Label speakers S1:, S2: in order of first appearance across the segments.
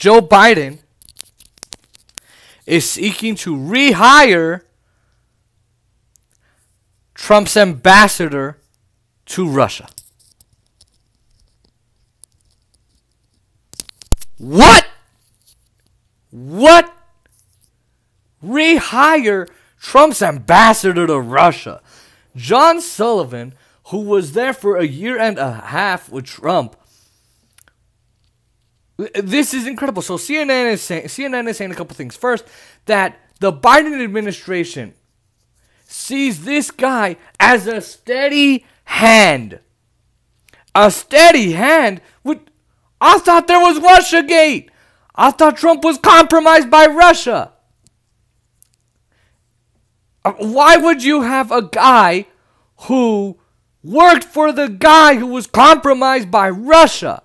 S1: Joe Biden is seeking to rehire Trump's ambassador to Russia. What? What? Rehire Trump's ambassador to Russia. John Sullivan, who was there for a year and a half with Trump. This is incredible. So CNN is saying a couple things. First, that the Biden administration sees this guy as a steady hand. A steady hand? I thought there was Russiagate. I thought Trump was compromised by Russia. Why would you have a guy who worked for the guy who was compromised by Russia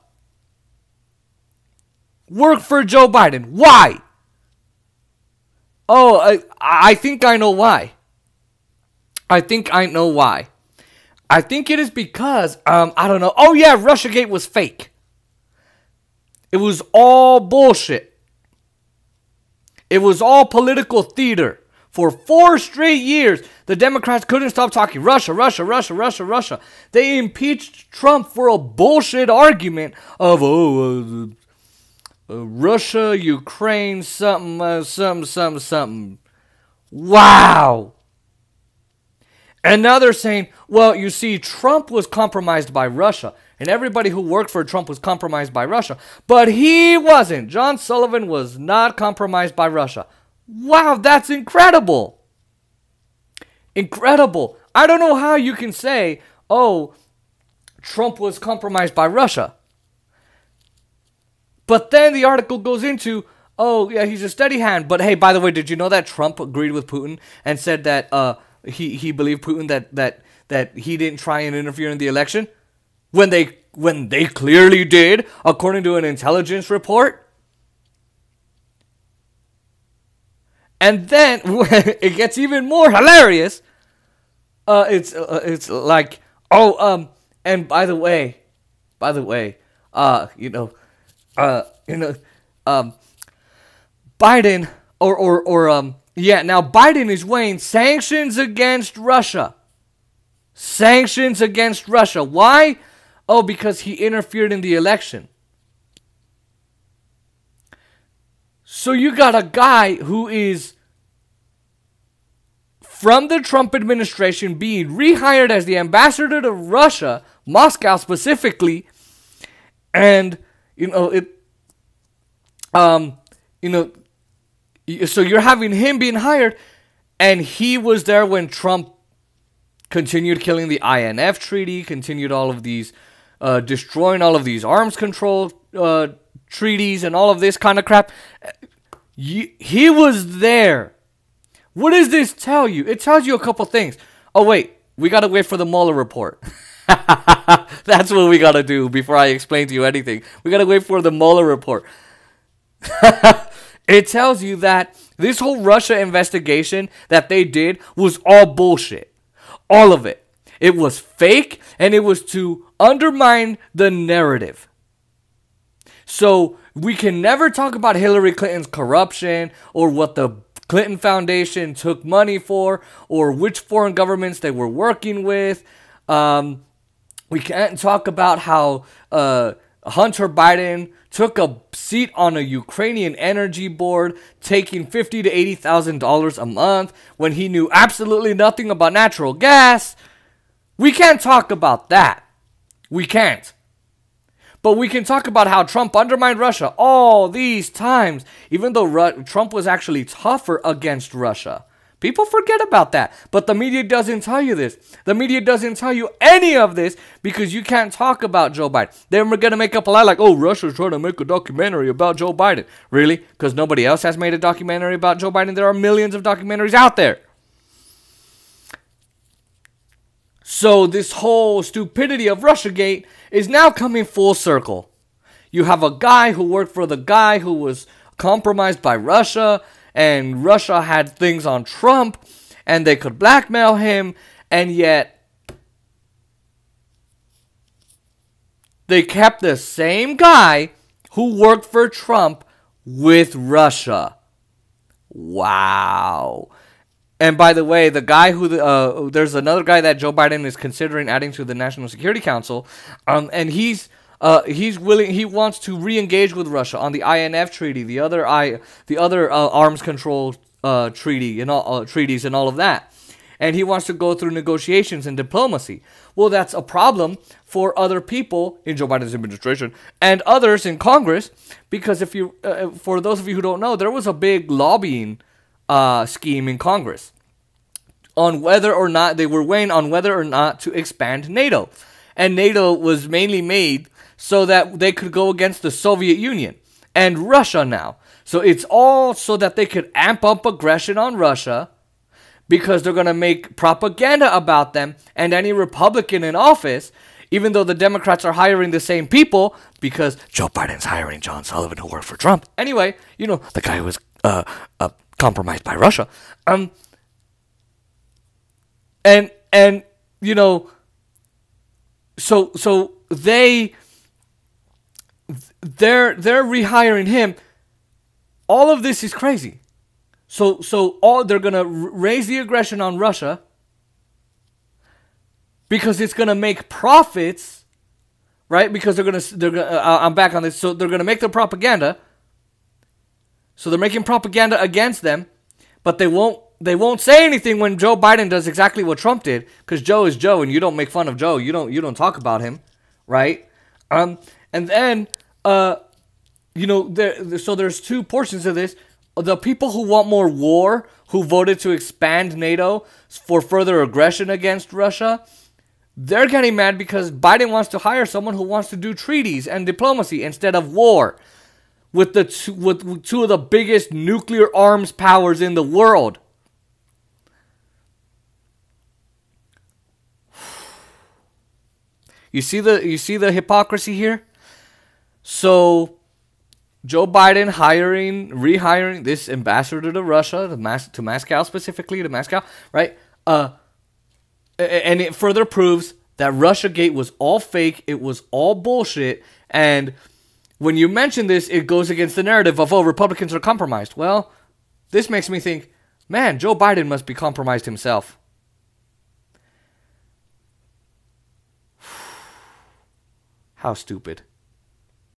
S1: work for Joe Biden? Why? Oh, I think I know why. I think it is because, I don't know. Oh yeah, Russiagate was fake. It was all bullshit. It was all political theater. For 4 straight years, the Democrats couldn't stop talking Russia, Russia, Russia, Russia, Russia. They impeached Trump for a bullshit argument of, Russia, Ukraine, something. Wow. And now they're saying, well, you see, Trump was compromised by Russia. And everybody who worked for Trump was compromised by Russia. But he wasn't. John Sullivan was not compromised by Russia. Wow, that's incredible. Incredible. I don't know how you can say, oh, Trump was compromised by Russia. But then the article goes into, oh, yeah, he's a steady hand. But hey, by the way, did you know that Trump agreed with Putin and said that he believed Putin that he didn't try and interfere in the election? When they clearly did, according to an intelligence report? And then it gets even more hilarious. It's like, oh, and by the way, Biden, now Biden is weighing sanctions against Russia. Sanctions against Russia. Why? Oh, because he interfered in the election. So you got a guy who is from the Trump administration being rehired as the ambassador to Russia, Moscow specifically, and so you're having him being hired, and he was there when Trump continued killing the INF treaty, continued all of these, destroying all of these arms control treaties and all of this kind of crap. He was there. What does this tell you? It tells you a couple things. Oh wait, we gotta wait for the Mueller report. That's what we gotta do before I explain to you anything. We gotta wait for the Mueller report. It tells you that this whole Russia investigation that they did was all bullshit. All of it. It was fake, and it was to undermine the narrative. So we can never talk about Hillary Clinton's corruption or what the Clinton Foundation took money for or which foreign governments they were working with. We can't talk about how Hunter Biden took a seat on a Ukrainian energy board, taking $50,000 to $80,000 a month when he knew absolutely nothing about natural gas. We can't talk about that. We can't. But we can talk about how Trump undermined Russia all these times, even though Trump was actually tougher against Russia. People forget about that. But the media doesn't tell you this. The media doesn't tell you any of this because you can't talk about Joe Biden. They're going to make up a lie like, oh, Russia's trying to make a documentary about Joe Biden. Really? Because nobody else has made a documentary about Joe Biden? There are millions of documentaries out there. So this whole stupidity of Russiagate is now coming full circle. You have a guy who worked for the guy who was compromised by Russia, and Russia had things on Trump, and they could blackmail him, and yet they kept the same guy who worked for Trump with Russia. Wow. And by the way, the guy who there's another guy that Joe Biden is considering adding to the National Security Council, and he's willing. He wants to re-engage with Russia on the INF treaty, the other arms control treaty and all treaties and all of that. And he wants to go through negotiations and diplomacy. Well, that's a problem for other people in Joe Biden's administration and others in Congress, because if you, for those of you who don't know, there was a big lobbying scheme in Congress on whether or not they were weighing on whether or not to expand NATO, and NATO was mainly made so that they could go against the Soviet Union and Russia now. So it's all so that they could amp up aggression on Russia, because they're going to make propaganda about them, and any Republican in office, even though the Democrats are hiring the same people, because Joe Biden's hiring John Sullivan, who worked for Trump. Anyway, you know, the guy who was compromised by Russia. And you know, so they're rehiring him. All of this is crazy. So they're gonna raise the aggression on Russia because it's gonna make profits, right? Because they're gonna I'm back on this. So they're gonna make the propaganda. So they're making propaganda against them, but they won't say anything when Joe Biden does exactly what Trump did, because Joe is Joe, and you don't make fun of Joe. You don't talk about him, right? And then you know, so there's two portions of this. The people who want more war, who voted to expand NATO for further aggression against Russia, they're getting mad because Biden wants to hire someone who wants to do treaties and diplomacy instead of war with two of the biggest nuclear arms powers in the world. You see the hypocrisy here? So Joe Biden rehiring this ambassador to Russia, to Moscow specifically, right? And it further proves that Russiagate was all fake, it was all bullshit, and when you mention this, it goes against the narrative of, oh, Republicans are compromised. Well, this makes me think, man, Joe Biden must be compromised himself. How stupid.